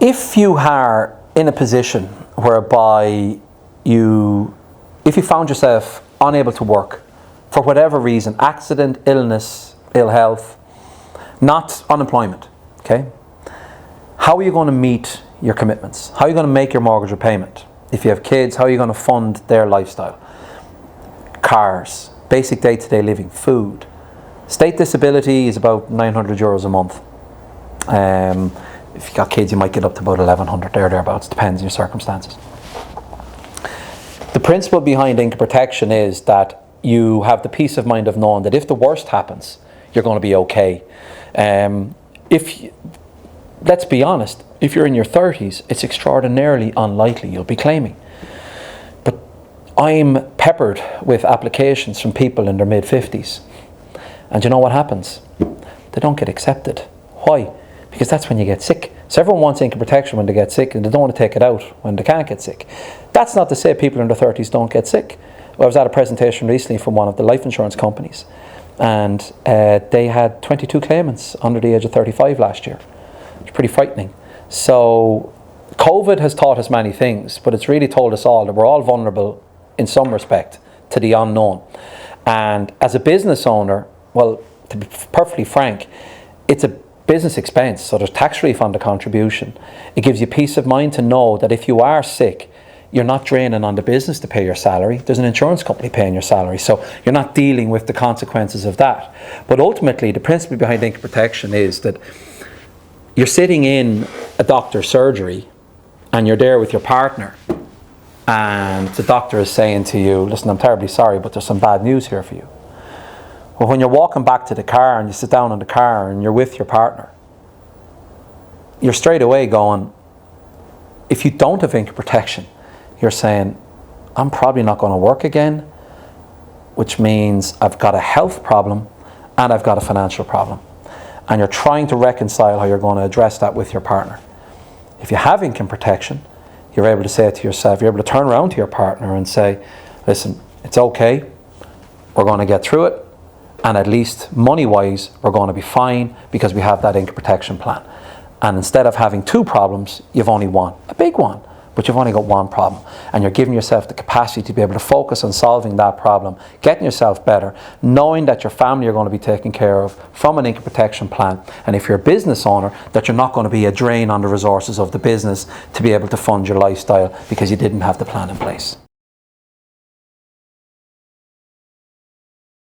if you are in a position whereby if you found yourself unable to work for whatever reason, accident, illness, ill health, not unemployment, okay? How are you going to meet your commitments? How are you going to make your mortgage repayment? If you have kids, how are you going to fund their lifestyle? Cars, basic day-to-day living, food. State disability is about €900 a month. If you've got kids, you might get up to about 1,100 thereabouts, depends on your circumstances. The principle behind income protection is that you have the peace of mind of knowing that if the worst happens, you're going to be okay. Let's be honest, if you're in your 30s, it's extraordinarily unlikely you'll be claiming. But I'm peppered with applications from people in their mid-50s. And you know what happens? They don't get accepted. Why? Because that's when you get sick. So everyone wants income protection when they get sick, and they don't want to take it out when they can't get sick. That's not to say people in their 30s don't get sick. I was at a presentation recently from one of the life insurance companies, and they had 22 claimants under the age of 35 last year. It's pretty frightening. So COVID has taught us many things, but it's really told us all that we're all vulnerable in some respect to the unknown. And as a business owner, well, to be perfectly frank, it's a business expense, so there's tax refund the contribution. It gives you peace of mind to know that if you are sick, you're not draining on the business to pay your salary. There's an insurance company paying your salary, so you're not dealing with the consequences of that. But ultimately, the principle behind income protection is that you're sitting in a doctor's surgery and you're there with your partner, and the doctor is saying to you, listen, I'm terribly sorry, but there's some bad news here for you. Well, when you're walking back to the car and you sit down in the car and you're with your partner, you're straight away going, if you don't have income protection, you're saying, I'm probably not going to work again, which means I've got a health problem and I've got a financial problem. And you're trying to reconcile how you're going to address that with your partner. If you have income protection, you're able to say it to yourself, you're able to turn around to your partner and say, listen, it's okay, we're going to get through it, and at least money-wise, we're going to be fine because we have that income protection plan. And instead of having two problems, you've only one, a big one, but you've only got one problem. And you're giving yourself the capacity to be able to focus on solving that problem, getting yourself better, knowing that your family are going to be taken care of from an income protection plan. And if you're a business owner, that you're not going to be a drain on the resources of the business to be able to fund your lifestyle because you didn't have the plan in place.